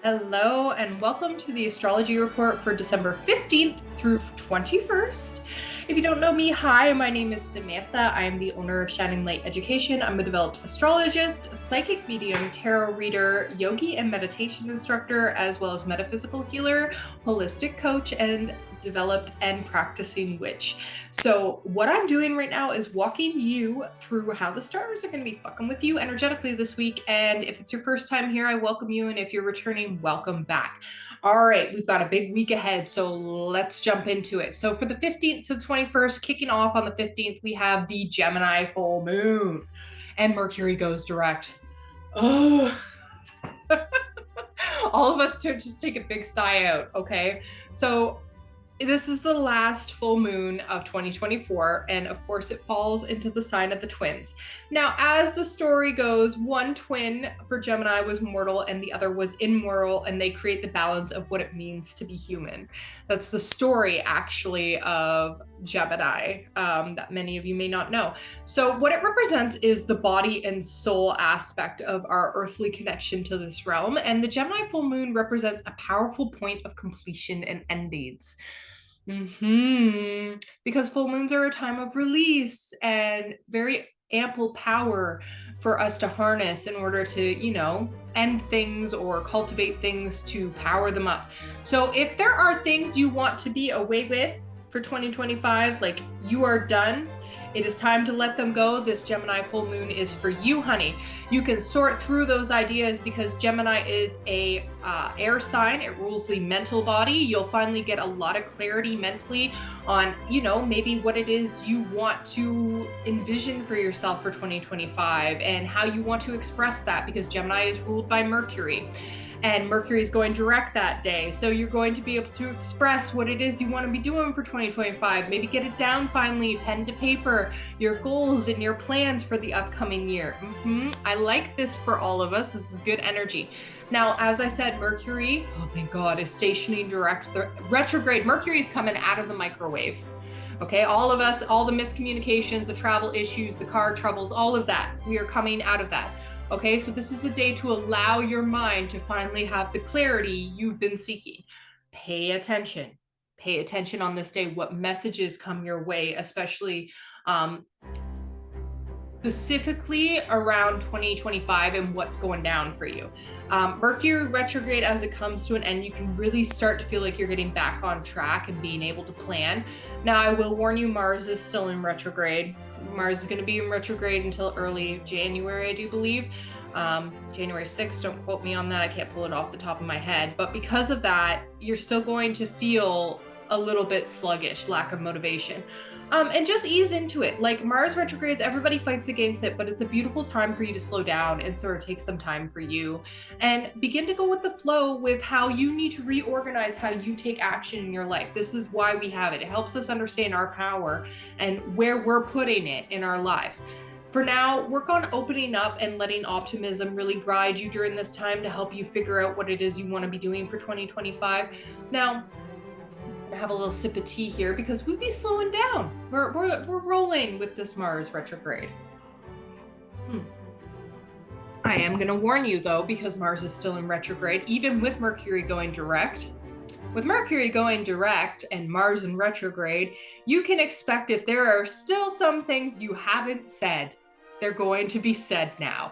Hello and welcome to the Astrology Report for December 15th through 21st. If you don't know me, hi, my name is Samantha. I am the owner of Shining Light Education. I'm a developed astrologist, psychic medium, tarot reader, yogi and meditation instructor, as well as metaphysical healer, holistic coach, and developed and practicing witch. So what I'm doing right now is walking you through how the stars are going to be fucking with you energetically this week. And if it's your first time here, I welcome you. And if you're returning, welcome back. All right, we've got a big week ahead, so let's jump into it. So for the 15th to the 21st, kicking off on the 15th, we have the Gemini full moon and Mercury goes direct. Oh, all of us to just take a big sigh out, okay? So this is the last full moon of 2024, and of course it falls into the sign of the twins. Now, as the story goes, one twin for Gemini was mortal and the other was immortal, and they create the balance of what it means to be human. That's the story, actually, of Gemini that many of you may not know. So what it represents is the body and soul aspect of our earthly connection to this realm, and the Gemini full moon represents a powerful point of completion and endings. Because full moons are a time of release and very ample power for us to harness in order to, end things or cultivate things to power them up. So if there are things you want to be away with for 2025, like you are done, it is time to let them go. This Gemini full moon is for you, honey. You can sort through those ideas because Gemini is a air sign. It rules the mental body. You'll finally get a lot of clarity mentally on, maybe what it is you want to envision for yourself for 2025 and how you want to express that, because Gemini is ruled by Mercury. And Mercury is going direct that day. So you're going to be able to express what it is you want to be doing for 2025. Maybe get it down finally, pen to paper, your goals and your plans for the upcoming year. I like this for all of us. This is good energy. Now, as I said, Mercury, oh thank God, is stationing direct. The retrograde Mercury is coming out of the microwave. Okay, all of us, all the miscommunications, the travel issues, the car troubles, all of that, we are coming out of that. Okay, so this is a day to allow your mind to finally have the clarity you've been seeking. Pay attention. Pay attention on this day, what messages come your way, especially specifically around 2025 and what's going down for you. Mercury retrograde, as it comes to an end, you can really start to feel like you're getting back on track and being able to plan. Now, I will warn you, Mars is still in retrograde. Mars is going to be in retrograde until early January, I do believe. January 6th, don't quote me on that. I can't pull it off the top of my head. But because of that, you're still going to feel a little bit sluggish, lack of motivation. And just ease into it. Like Mars retrogrades, everybody fights against it, but it's a beautiful time for you to slow down and sort of take some time for you and begin to go with the flow with how you need to reorganize how you take action in your life. This is why we have it. It helps us understand our power and where we're putting it in our lives. For now, work on opening up and letting optimism really guide you during this time to help you figure out what it is you want to be doing for 2025. Now, have a little sip of tea here because we'd be slowing down. We're rolling with this Mars retrograde. I am going to warn you though, because Mars is still in retrograde, even with Mercury going direct. With Mercury going direct and Mars in retrograde, you can expect if there are still some things you haven't said, they're going to be said now.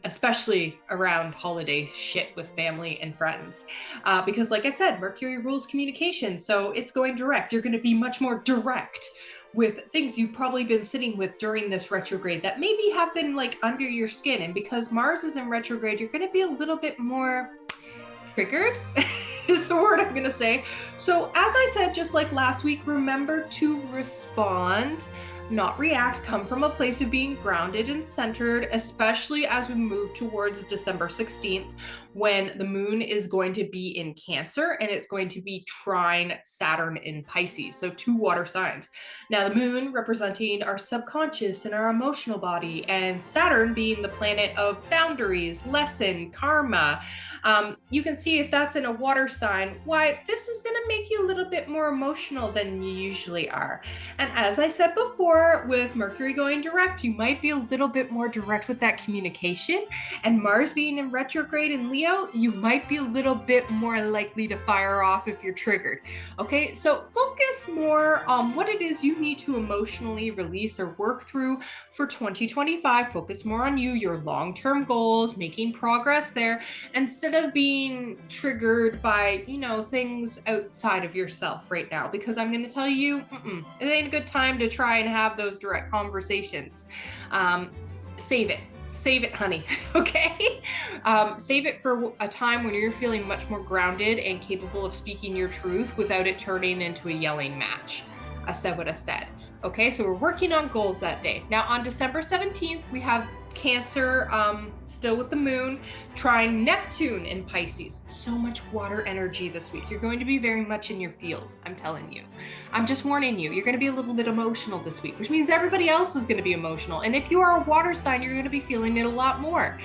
Especially around holiday shit with family and friends. Because like I said, Mercury rules communication, so it's going direct. You're going to be much more direct with things you've probably been sitting with during this retrograde that maybe have been like under your skin. And because Mars is in retrograde, you're going to be a little bit more triggered is the word I'm going to say. So as I said, just like last week, remember to respond, not react, come from a place of being grounded and centered, especially as we move towards December 16th, when the moon is going to be in Cancer and it's going to be trine Saturn in Pisces. So two water signs. Now the moon representing our subconscious and our emotional body, and Saturn being the planet of boundaries, lesson, karma. You can see if that's in a water sign, why this is going to make you a little bit more emotional than you usually are. And as I said before, more with Mercury going direct, you might be a little bit more direct with that communication. And Mars being in retrograde in Leo, you might be a little bit more likely to fire off if you're triggered. Okay, so focus more on what it is you need to emotionally release or work through for 2025. Focus more on you, your long-term goals, making progress there, instead of being triggered by, you know, things outside of yourself right now. Because I'm going to tell you, it ain't a good time to try and have those direct conversations. Save it, honey. Okay. Save it for a time when you're feeling much more grounded and capable of speaking your truth without it turning into a yelling match. I said what I said. Okay, so we're working on goals that day. Now on December 17th, we have Cancer, still with the moon, trine Neptune in Pisces. So much water energy this week. You're going to be very much in your feels, I'm telling you. I'm just warning you, you're going to be a little bit emotional this week, which means everybody else is going to be emotional. And if you are a water sign, you're going to be feeling it a lot more.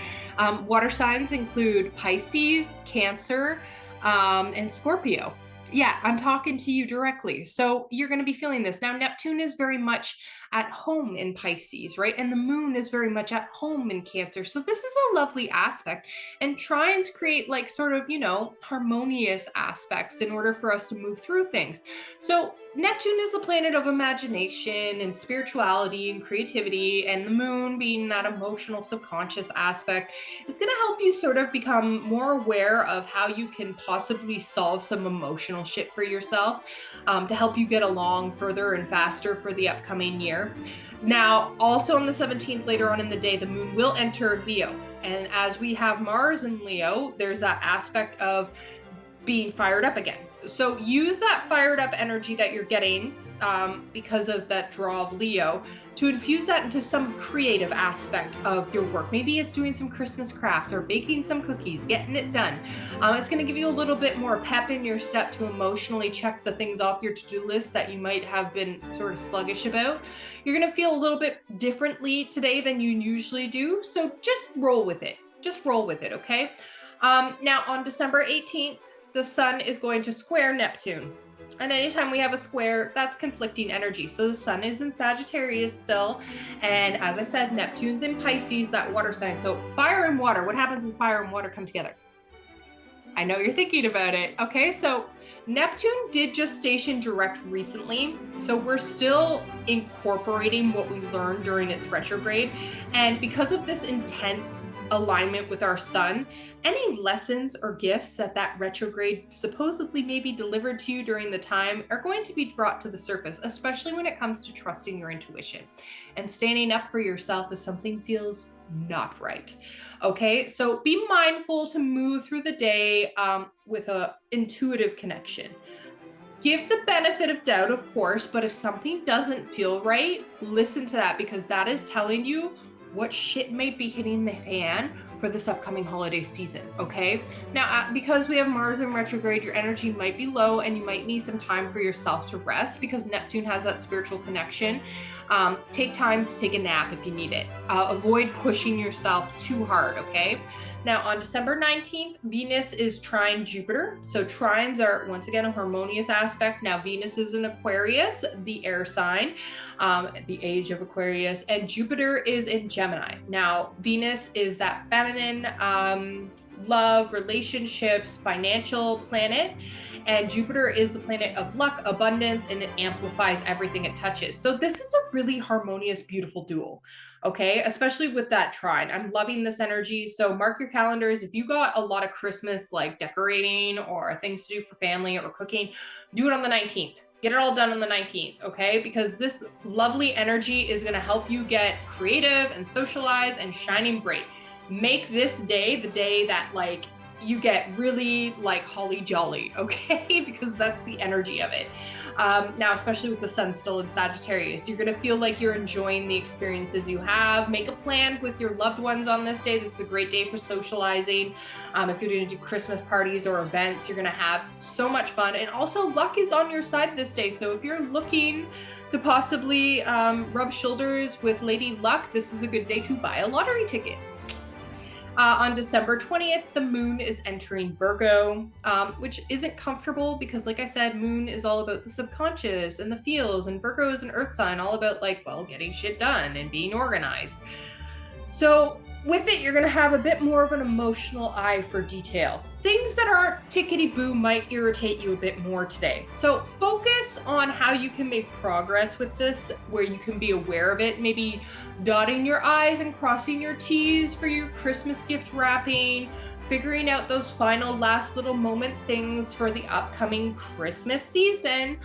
Water signs include Pisces, Cancer, and Scorpio. Yeah, I'm talking to you directly. So you're going to be feeling this. Now, Neptune is very much at home in Pisces, right? And the moon is very much at home in Cancer. So this is a lovely aspect. And trines create like sort of, you know, harmonious aspects in order for us to move through things. So Neptune is the planet of imagination and spirituality and creativity, and the moon being that emotional subconscious aspect. It's going to help you sort of become more aware of how you can possibly solve some emotional shit for yourself, to help you get along further and faster for the upcoming year. Now, also on the 17th, later on in the day, the moon will enter Leo. And as we have Mars in Leo, there's that aspect of being fired up again. So use that fired up energy that you're getting because of that draw of Leo to infuse that into some creative aspect of your work. Maybe it's doing some Christmas crafts or baking some cookies, getting it done. It's going to give you a little bit more pep in your step to emotionally check the things off your to-do list that you might have been sort of sluggish about. You're going to feel a little bit differently today than you usually do. So just roll with it. Just roll with it, okay? Now on December 18th, the sun is going to square Neptune. And anytime we have a square, that's conflicting energy. So the sun is in Sagittarius still. And as I said, Neptune's in Pisces, that water sign. So fire and water, what happens when fire and water come together? I know you're thinking about it. Okay, so Neptune did just station direct recently. So we're still incorporating what we learned during its retrograde. And because of this intense alignment with our sun, any lessons or gifts that retrograde supposedly may be delivered to you during the time are going to be brought to the surface, especially when it comes to trusting your intuition and standing up for yourself if something feels not right. Okay, so be mindful to move through the day with a intuitive connection. Give the benefit of doubt, of course, but if something doesn't feel right, listen to that, because that is telling you what shit might be hitting the fan for this upcoming holiday season, okay? Now, because we have Mars in retrograde, your energy might be low and you might need some time for yourself to rest because Neptune has that spiritual connection. Take time to take a nap if you need it. Avoid pushing yourself too hard, okay? Now, on December 19th, Venus is trine Jupiter. So trines are, once again, a harmonious aspect. Now, Venus is in Aquarius, the air sign, the age of Aquarius, and Jupiter is in Gemini. Now, Venus is that feminine, love, relationships, financial planet, and Jupiter is the planet of luck, abundance, and it amplifies everything it touches. So this is a really harmonious, beautiful duel, okay? Especially with that trine. I'm loving this energy. So mark your calendars. If you got a lot of Christmas, like decorating or things to do for family or cooking, do it on the 19th. Get it all done on the 19th, okay? Because this lovely energy is gonna help you get creative and socialize and shining bright. Make this day the day that like you get really like holly jolly, okay? Because that's the energy of it. Now, especially with the sun still in Sagittarius, you're gonna feel like you're enjoying the experiences you have. Make a plan with your loved ones on this day. This is a great day for socializing. If you're gonna do Christmas parties or events, you're gonna have so much fun. And also luck is on your side this day. So if you're looking to possibly rub shoulders with Lady Luck, this is a good day to buy a lottery ticket. On December 20th, the moon is entering Virgo, which isn't comfortable because, like I said, moon is all about the subconscious and the feels, and Virgo is an earth sign, all about like, well, getting shit done and being organized. So with it, you're going to have a bit more of an emotional eye for detail. Things that aren't tickety-boo might irritate you a bit more today. So focus on how you can make progress with this, where you can be aware of it, maybe dotting your I's and crossing your T's for your Christmas gift wrapping, figuring out those final last little moment things for the upcoming Christmas season.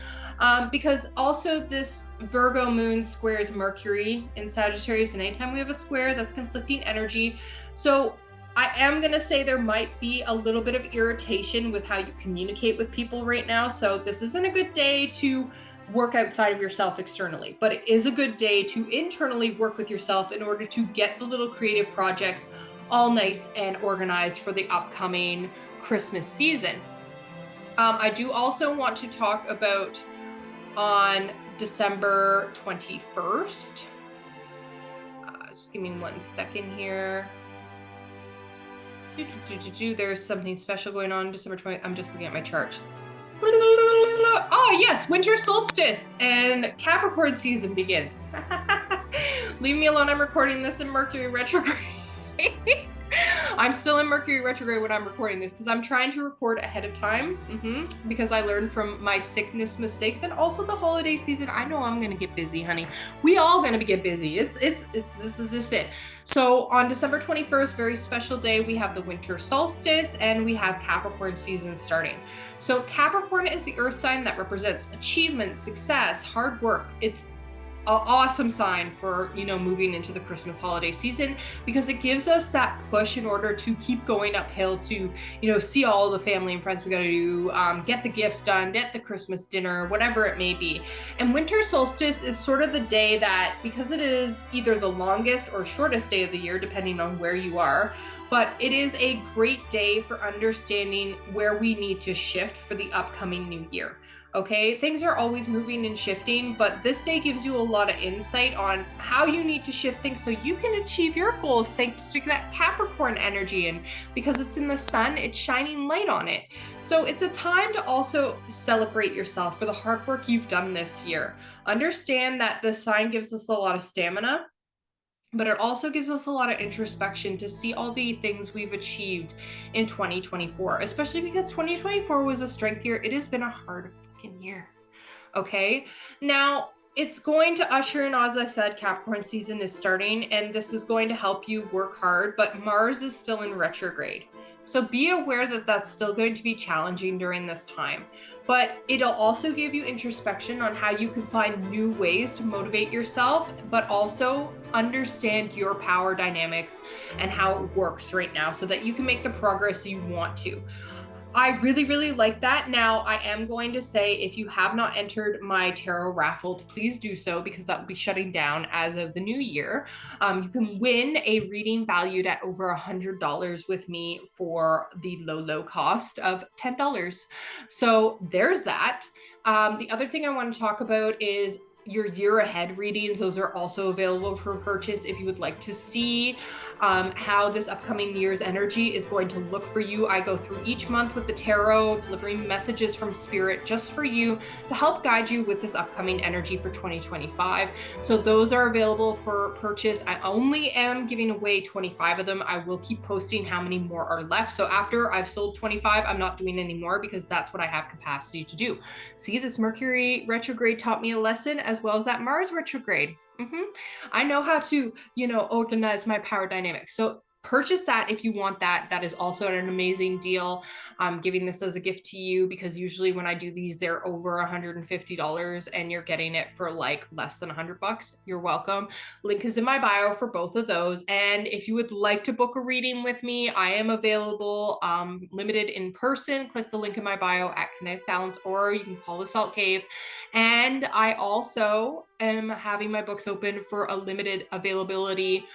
Because also this Virgo moon squares Mercury in Sagittarius, and anytime we have a square, that's conflicting energy. So I am going to say there might be a little bit of irritation with how you communicate with people right now. So this isn't a good day to work outside of yourself externally, but it is a good day to internally work with yourself in order to get the little creative projects all nice and organized for the upcoming Christmas season. I do also want to talk about on December 21st. Just give me 1 second here. There's something special going on December 20th. I'm just looking at my chart. Oh yes, winter solstice and Capricorn season begins. Leave me alone, I'm recording this in Mercury retrograde. I'm still in Mercury retrograde when I'm recording this because I'm trying to record ahead of time because I learned from my sickness mistakes, and also the holiday season. I know I'm gonna get busy, honey. We all gonna get busy. It's this is just it. So on December 21st, very special day, we have the winter solstice and we have Capricorn season starting. So Capricorn is the earth sign that represents achievement, success, hard work. It's an awesome sign for, you know, moving into the Christmas holiday season, because it gives us that push in order to keep going uphill to, you know, see all the family and friends we got to do, get the gifts done, get the Christmas dinner, whatever it may be. And winter solstice is sort of the day that, because it is either the longest or shortest day of the year, depending on where you are, but it is a great day for understanding where we need to shift for the upcoming new year. Okay, things are always moving and shifting, but this day gives you a lot of insight on how you need to shift things so you can achieve your goals thanks to that Capricorn energy. And because it's in the sun, it's shining light on it. So it's a time to also celebrate yourself for the hard work you've done this year. Understand that the sign gives us a lot of stamina, but it also gives us a lot of introspection to see all the things we've achieved in 2024, especially because 2024 was a strength year. It has been a hard fucking year. Okay. Now it's going to usher in, as I said, Capricorn season is starting, and this is going to help you work hard, but Mars is still in retrograde. So be aware that that's still going to be challenging during this time, but it'll also give you introspection on how you can find new ways to motivate yourself, but also understand your power dynamics and how it works right now so that you can make the progress you want to. I really, really like that. Now, I am going to say, if you have not entered my tarot raffle, please do so, because that will be shutting down as of the new year. You can win a reading valued at over $100 with me for the low cost of $10. So there's that. The other thing I want to talk about is your year ahead readings. Those are also available for purchase if you would like to see how this upcoming year's energy is going to look for you. I go through each month with the tarot, delivering messages from spirit just for you to help guide you with this upcoming energy for 2025. So those are available for purchase. I only am giving away 25 of them. I will keep posting how many more are left. So after I've sold 25, I'm not doing any more because that's what I have capacity to do. See, this Mercury retrograde taught me a lesson, as well as that Mars retrograde. I know how to, you know, organize my power dynamics. So purchase that if you want that. That is also an amazing deal. I'm giving this as a gift to you because usually when I do these, they're over $150 and you're getting it for like less than $100. You're welcome. Link is in my bio for both of those. And if you would like to book a reading with me, I am available, limited in person. Click the link in my bio at Kinetic Balance, or you can call the Salt Cave. And I also am having my books open for a limited availability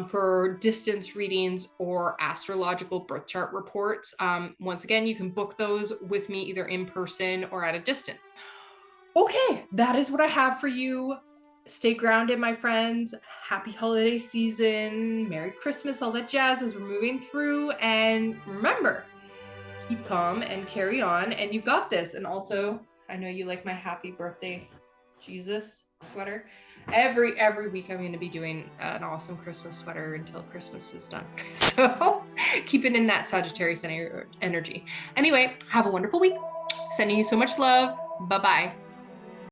for distance readings or astrological birth chart reports. Once again, you can book those with me either in person or at a distance. Okay, that is what I have for you. stay grounded, my friends. Happy holiday season. Merry Christmas, all that jazz as we're moving through. And remember, keep calm and carry on. And you've got this. And also, I know you like my happy birthday Jesus sweater. Every week I'm going to be doing an awesome Christmas sweater until Christmas is done. So keep it in that Sagittarius energy. Anyway, have a wonderful week. Sending you so much love. Bye-bye.